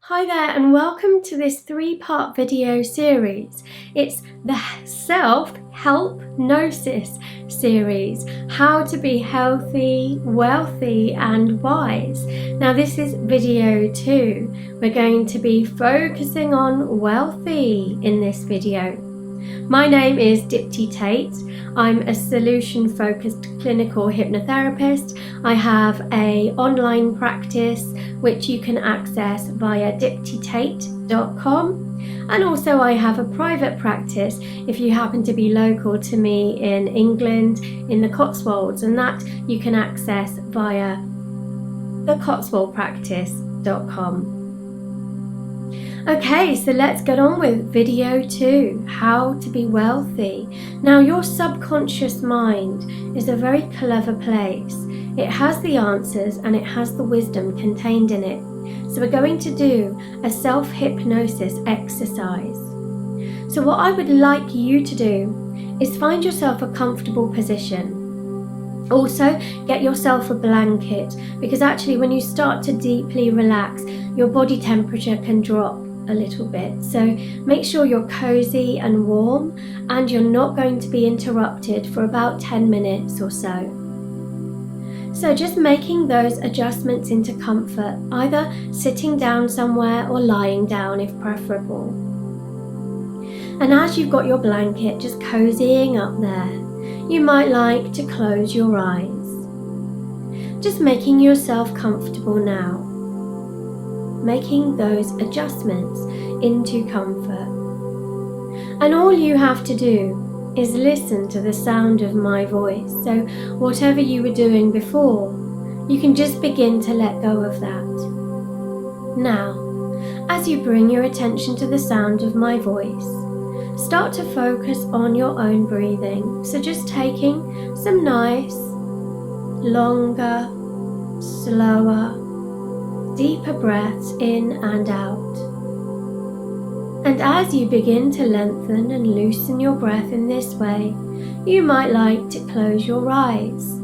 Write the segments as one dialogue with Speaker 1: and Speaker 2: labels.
Speaker 1: Hi there and welcome to this 3-part video series. It's the Self Helpnosis Series, how to be healthy, wealthy and wise. Now this is video 2. We're going to be focusing on wealthy in this video. My name is Dipti Tait. I'm a solution-focused clinical hypnotherapist. I have an online practice which you can access via diptitait.com, and also I have a private practice if you happen to be local to me in England in the Cotswolds, and that you can access via thecotswoldpractice.com. Okay, so let's get on with video 2, how to be wealthy. Now, your subconscious mind is a very clever place. It has the answers and it has the wisdom contained in it. So we're going to do a self-hypnosis exercise. So what I would like you to do is find yourself a comfortable position. Also, get yourself a blanket, because actually when you start to deeply relax, your body temperature can drop a little bit. So make sure you're cozy and warm, and you're not going to be interrupted for about 10 minutes or so. So just making those adjustments into comfort, either sitting down somewhere or lying down if preferable. And as you've got your blanket just cozying up there, you might like to close your eyes. Just making yourself comfortable now. Making those adjustments into comfort. And all you have to do is listen to the sound of my voice. So whatever you were doing before, you can just begin to let go of that. Now, as you bring your attention to the sound of my voice, start to focus on your own breathing. So just taking some nice, longer, slower, deeper breaths in and out. And as you begin to lengthen and loosen your breath in this way, you might like to close your eyes,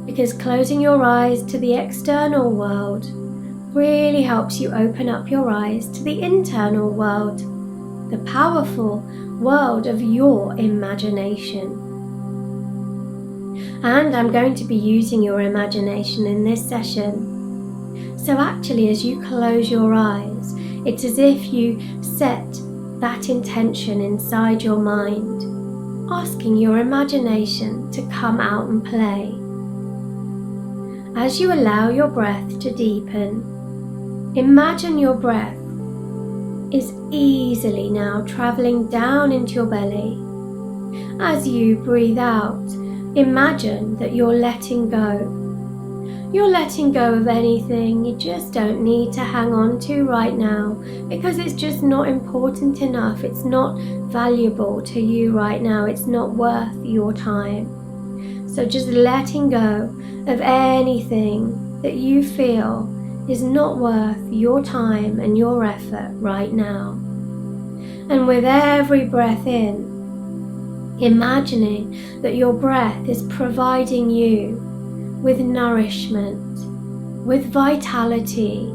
Speaker 1: because closing your eyes to the external world really helps you open up your eyes to the internal world, the powerful world of your imagination. And I'm going to be using your imagination in this session. So actually, as you close your eyes, it's as if you set that intention inside your mind, asking your imagination to come out and play. As you allow your breath to deepen, imagine your breath is easily now traveling down into your belly. As you breathe out, imagine that you're letting go. You're letting go of anything you just don't need to hang on to right now, because it's just not important enough. It's not valuable to you right now. It's not worth your time. So just letting go of anything that you feel is not worth your time and your effort right now. And with every breath in, imagining that your breath is providing you with nourishment, with vitality.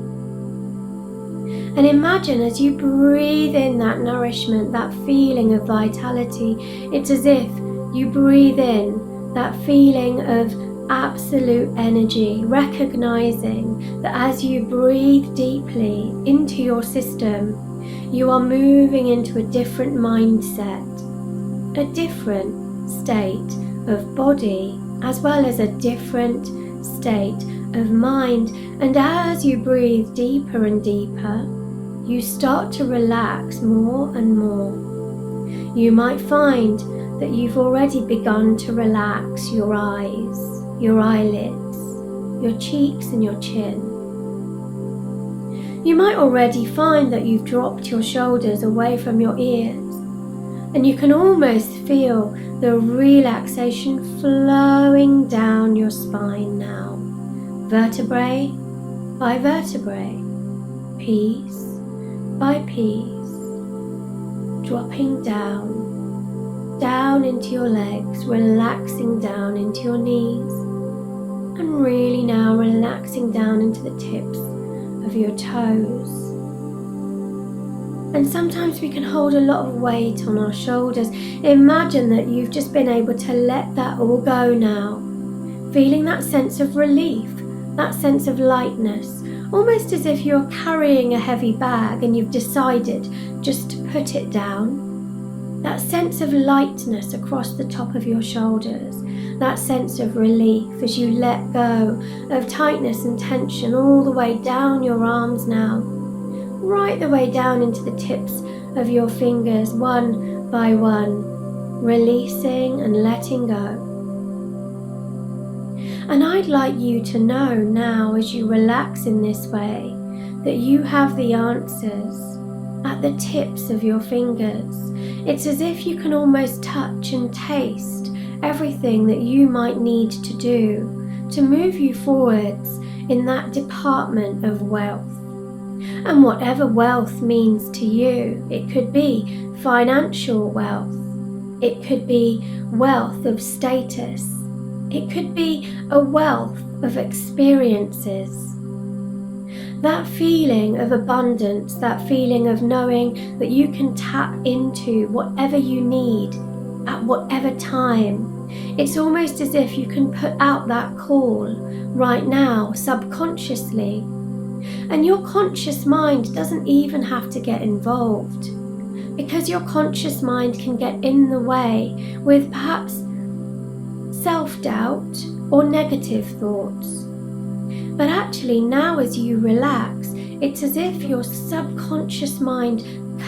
Speaker 1: And imagine as you breathe in that nourishment, that feeling of vitality, it's as if you breathe in that feeling of absolute energy, recognizing that as you breathe deeply into your system, you are moving into a different mindset, a different state of body, as well as a different state of mind. And as you breathe deeper and deeper, you start to relax more and more. You might find that you've already begun to relax your eyes, your eyelids, your cheeks and your chin. You might already find that you've dropped your shoulders away from your ears, and you can almost feel the relaxation flowing down your spine now, vertebrae by vertebrae, piece by piece, dropping down into your legs, relaxing down into your knees, and really now relaxing down into the tips of your toes, And sometimes we can hold a lot of weight on our shoulders. Imagine that you've just been able to let that all go now, feeling that sense of relief, that sense of lightness, almost as if you're carrying a heavy bag and you've decided just to put it down. That sense of lightness across the top of your shoulders, that sense of relief as you let go of tightness and tension all the way down your arms now, right the way down into the tips of your fingers, one by one, releasing and letting go. And I'd like you to know now, as you relax in this way, that you have the answers at the tips of your fingers. It's as if you can almost touch and taste everything that you might need to do to move you forwards in that department of wealth. And whatever wealth means to you, it could be financial wealth, it could be wealth of status, it could be a wealth of experiences. That feeling of abundance, that feeling of knowing that you can tap into whatever you need at whatever time. It's almost as if you can put out that call right now, subconsciously. And your conscious mind doesn't even have to get involved, because your conscious mind can get in the way with perhaps self-doubt or negative thoughts. But actually now, as you relax, it's as if your subconscious mind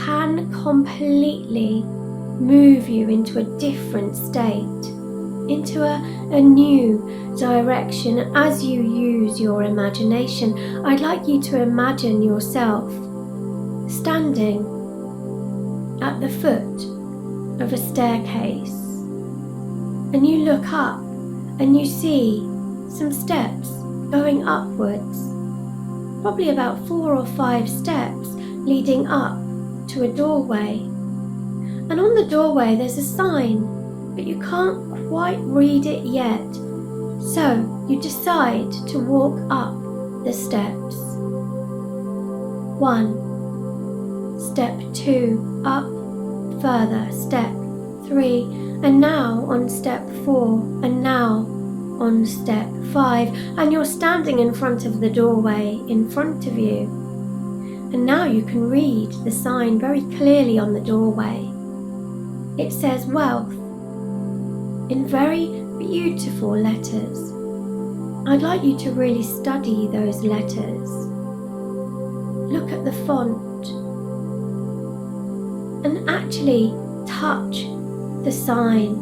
Speaker 1: can completely move you into a different state, into a new direction. As you use your imagination, I'd like you to imagine yourself standing at the foot of a staircase, and you look up and you see some steps going upwards, probably about 4 or 5 steps leading up to a doorway. And on the doorway there's a sign, but you can't quite read it yet. So you decide to walk up the steps. 1, step 2, up, further, step 3, and now on step 4, and now on step 5, and you're standing in front of the doorway in front of you. And now you can read the sign very clearly on the doorway. It says wealth in very beautiful letters. I'd like you to really study those letters. Look at the font and actually touch the sign.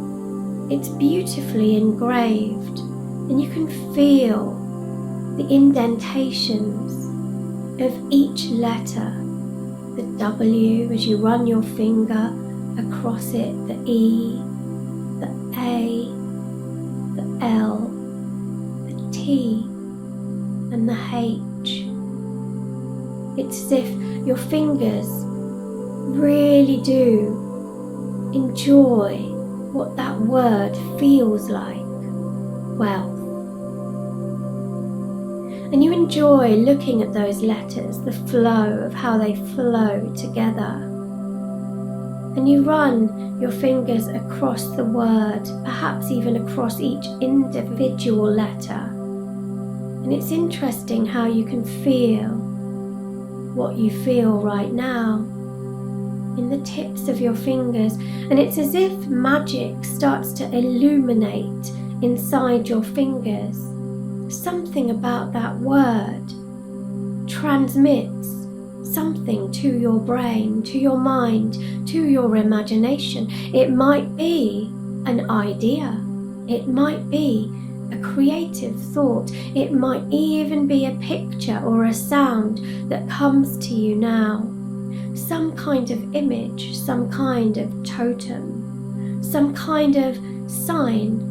Speaker 1: It's beautifully engraved, and you can feel the indentations of each letter. The W, as you run your finger across it, the E, the A, the L, the T, and the H. It's as if your fingers really do enjoy what that word feels like, wealth. And you enjoy looking at those letters, the flow of how they flow together. And you run your fingers across the word, perhaps even across each individual letter. And it's interesting how you can feel what you feel right now in the tips of your fingers. And it's as if magic starts to illuminate inside your fingers. Something about that word transmits something to your brain, to your mind, to your imagination. It might be an idea. It might be a creative thought. It might even be a picture or a sound that comes to you now. Some kind of image, some kind of totem, some kind of sign,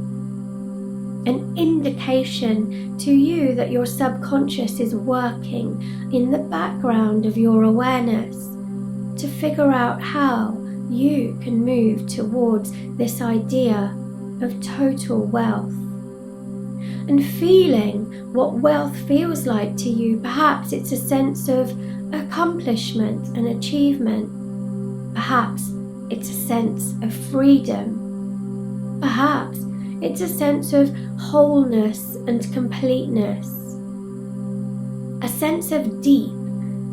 Speaker 1: an indication to you that your subconscious is working in the background of your awareness to figure out how you can move towards this idea of total wealth. And feeling what wealth feels like to you, perhaps it's a sense of accomplishment and achievement. Perhaps it's a sense of freedom. Perhaps it's a sense of wholeness and completeness. A sense of deep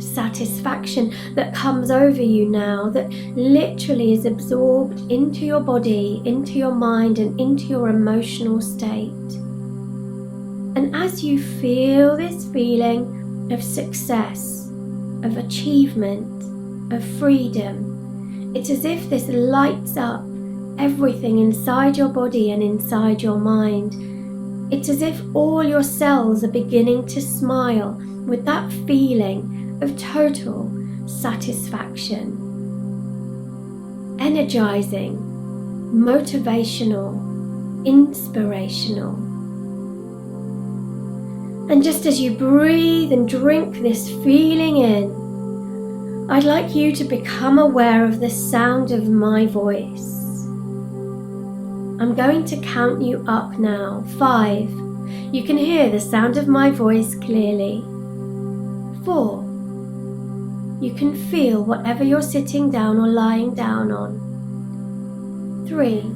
Speaker 1: satisfaction that comes over you now, that literally is absorbed into your body, into your mind, and into your emotional state. And as you feel this feeling of success, of achievement, of freedom, it's as if this lights up everything inside your body and inside your mind. It's as if all your cells are beginning to smile with that feeling of total satisfaction. Energizing, motivational, inspirational. And just as you breathe and drink this feeling in, I'd like you to become aware of the sound of my voice. I'm going to count you up now. 5. You can hear the sound of my voice clearly. 4. You can feel whatever you're sitting down or lying down on. 3.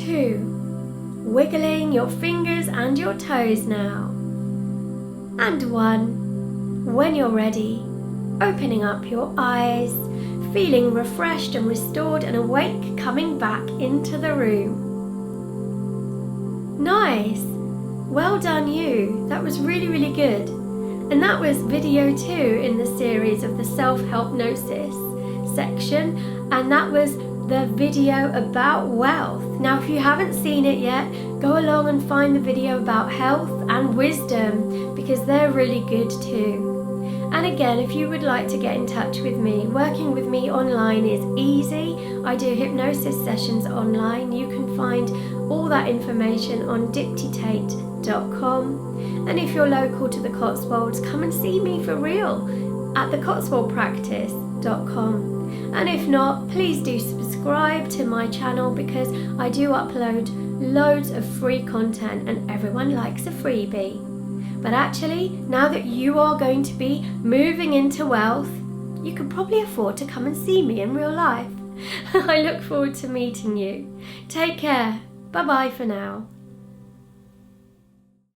Speaker 1: 2. Wiggling your fingers and your toes now. And 1. When you're ready, opening up your eyes, feeling refreshed and restored and awake, coming back into the room. Nice! Well done you. That was really, really good. And that was video 2 in the series of the Self Helpnosis section, and that was the video about wealth. Now if you haven't seen it yet, go along and find the video about health and wisdom, because they're really good too. And again, if you would like to get in touch with me, working with me online is easy. I do hypnosis sessions online. You can find all that information on diptitait.com. And if you're local to the Cotswolds, come and see me for real at thecotswoldpractice.com. And if not, please do subscribe to my channel, because I do upload loads of free content and everyone likes a freebie. But actually, now that you are going to be moving into wealth, you can probably afford to come and see me in real life. I look forward to meeting you. Take care. Bye-bye for now.